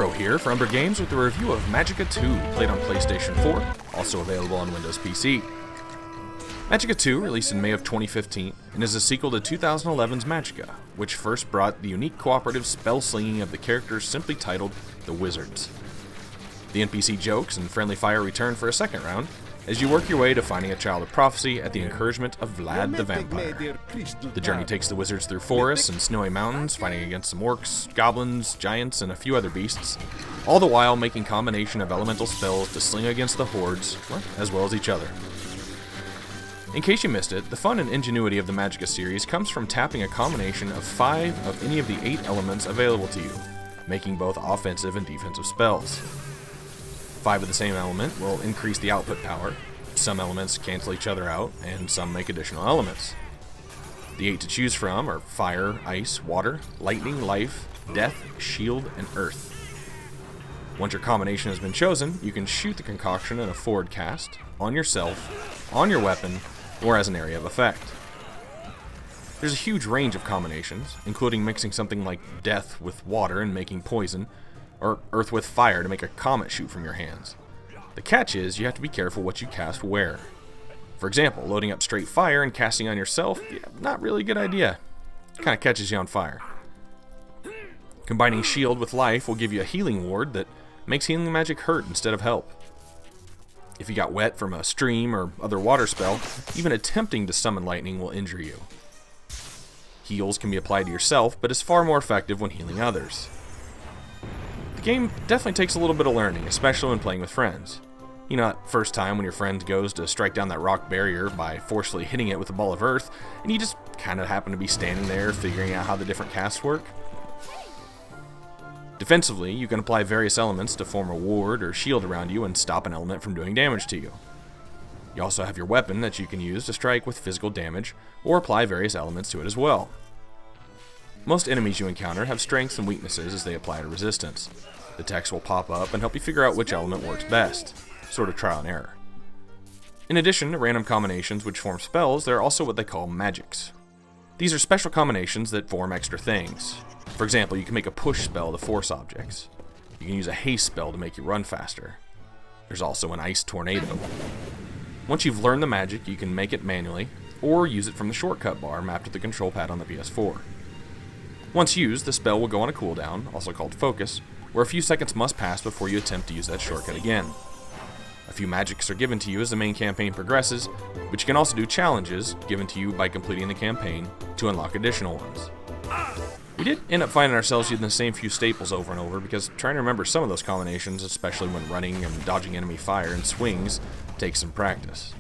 Bro here for Umbra Games with a review of Magicka 2, played on PlayStation 4, also available on Windows PC. Magicka 2 released in May of 2015 and is a sequel to 2011's Magicka, which first brought the unique cooperative spell slinging of the characters simply titled The Wizards. The NPC jokes and friendly fire return for a second round, as you work your way to finding a child of prophecy at the encouragement of Vlad the Vampire. The journey takes the wizards through forests and snowy mountains, fighting against some orcs, goblins, giants, and a few other beasts, all the while making combination of elemental spells to sling against the hordes, as well as each other. In case you missed it, the fun and ingenuity of the Magicka series comes from tapping a combination of 5 of any of the 8 elements available to you, making both offensive and defensive spells. 5 of the same element will increase the output power, some elements cancel each other out, and some make additional elements. The 8 to choose from are fire, ice, water, lightning, life, death, shield, and earth. Once your combination has been chosen, you can shoot the concoction in a forward cast, on yourself, on your weapon, or as an area of effect. There's a huge range of combinations, including mixing something like death with water and making poison, or earth with fire to make a comet shoot from your hands. The catch is you have to be careful what you cast where. For example, loading up straight fire and casting on yourself, not really a good idea. Kind of catches you on fire. Combining shield with life will give you a healing ward that makes healing magic hurt instead of help. If you got wet from a stream or other water spell, even attempting to summon lightning will injure you. Heals can be applied to yourself, but is far more effective when healing others. The game definitely takes a little bit of learning, especially when playing with friends. You know, that first time when your friend goes to strike down that rock barrier by forcefully hitting it with a ball of earth, and you just kind of happen to be standing there figuring out how the different casts work? Defensively, you can apply various elements to form a ward or shield around you and stop an element from doing damage to you. You also have your weapon that you can use to strike with physical damage, or apply various elements to it as well. Most enemies you encounter have strengths and weaknesses as they apply to resistance. The text will pop up and help you figure out which element works best, sort of trial and error. In addition to random combinations which form spells, there are also what they call magics. These are special combinations that form extra things. For example, you can make a push spell to force objects. You can use a haste spell to make you run faster. There's also an ice tornado. Once you've learned the magic, you can make it manually, or use it from the shortcut bar mapped to the control pad on the PS4. Once used, the spell will go on a cooldown, also called focus, where a few seconds must pass before you attempt to use that shortcut again. A few magics are given to you as the main campaign progresses, but you can also do challenges given to you by completing the campaign to unlock additional ones. We did end up finding ourselves using the same few staples over and over because trying to remember some of those combinations, especially when running and dodging enemy fire and swings, takes some practice.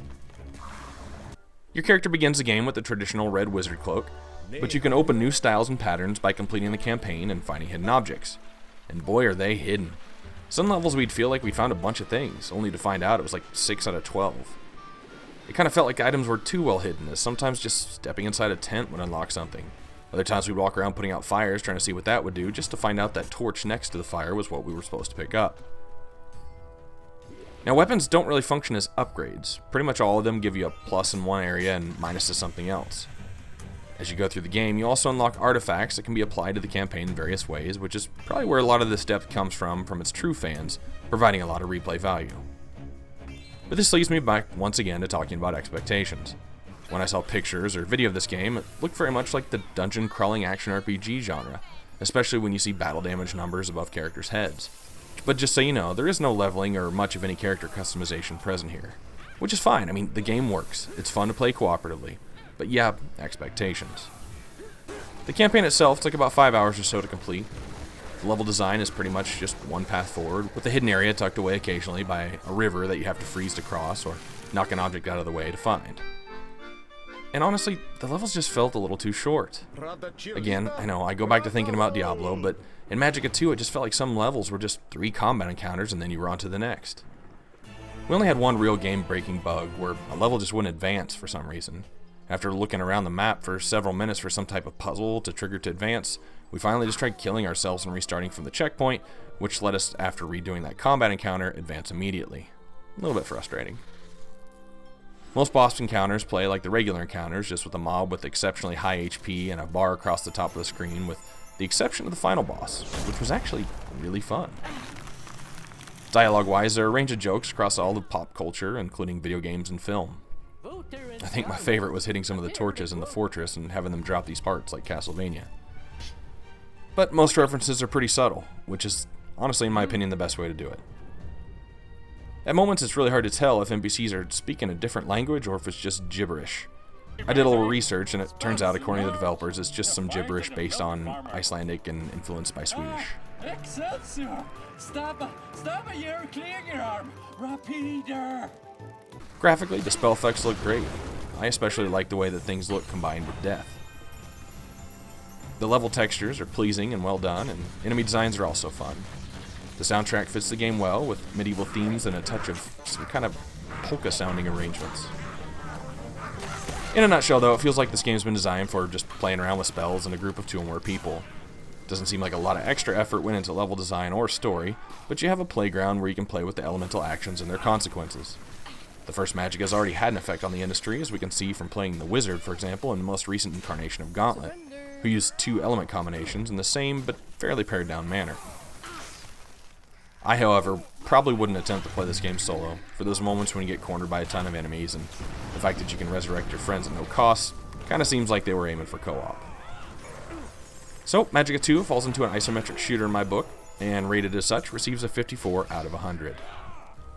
Your character begins the game with the traditional red wizard cloak, but you can open new styles and patterns by completing the campaign and finding hidden objects. And boy are they hidden. Some levels we'd feel like we found a bunch of things, only to find out it was like 6 out of 12. It kind of felt like items were too well hidden, as sometimes just stepping inside a tent would unlock something. Other times we'd walk around putting out fires trying to see what that would do, just to find out that torch next to the fire was what we were supposed to pick up. Now weapons don't really function as upgrades. Pretty much all of them give you a plus in one area and minus to something else. As you go through the game, you also unlock artifacts that can be applied to the campaign in various ways, which is probably where a lot of this depth comes from its true fans, providing a lot of replay value. But this leads me back once again to talking about expectations. When I saw pictures or video of this game, it looked very much like the dungeon crawling action RPG genre, especially when you see battle damage numbers above characters' heads. But just so you know, there is no leveling or much of any character customization present here. Which is fine, I mean, the game works, it's fun to play cooperatively. But yeah, expectations. The campaign itself took about 5 hours or so to complete. The level design is pretty much just one path forward, with a hidden area tucked away occasionally by a river that you have to freeze to cross or knock an object out of the way to find. And honestly, the levels just felt a little too short. Again, I know, I go back to thinking about Diablo, but in Magicka 2 it just felt like some levels were just 3 combat encounters and then you were on to the next. We only had one real game-breaking bug where a level just wouldn't advance for some reason. After looking around the map for several minutes for some type of puzzle to trigger to advance, we finally just tried killing ourselves and restarting from the checkpoint, which let us, after redoing that combat encounter, advance immediately. A little bit frustrating. Most boss encounters play like the regular encounters, just with a mob with exceptionally high HP and a bar across the top of the screen, with the exception of the final boss, which was actually really fun. Dialogue-wise, there are a range of jokes across all of pop culture, including video games and film. I think my favorite was hitting some of the torches in the fortress and having them drop these parts like Castlevania. But most references are pretty subtle, which is, honestly, in my opinion, the best way to do it. At moments, it's really hard to tell if NPCs are speaking a different language or if it's just gibberish. I did a little research, and it turns out, according to the developers, it's just some gibberish based on Icelandic and influenced by Swedish. Graphically, the spell effects look great. I especially like the way that things look combined with death. The level textures are pleasing and well done, and enemy designs are also fun. The soundtrack fits the game well, with medieval themes and a touch of some kind of polka-sounding arrangements. In a nutshell, though, it feels like this game's been designed for just playing around with spells in a group of 2 or more people. Doesn't seem like a lot of extra effort went into level design or story, but you have a playground where you can play with the elemental actions and their consequences. The first Magicka has already had an effect on the industry, as we can see from playing the Wizard, for example, in the most recent incarnation of Gauntlet, who used 2 element combinations in the same but fairly pared down manner. I, however, probably wouldn't attempt to play this game solo, for those moments when you get cornered by a ton of enemies, and the fact that you can resurrect your friends at no cost kinda seems like they were aiming for co-op. So, Magicka 2 falls into an isometric shooter in my book, and rated as such, receives a 54 out of 100.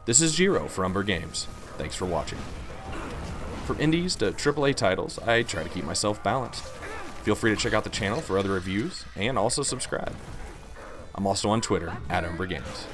This is Jiro for Umbra Games. Thanks for watching. From indies to AAA titles, I try to keep myself balanced. Feel free to check out the channel for other reviews, and also subscribe. I'm also on Twitter, @Umbra Games.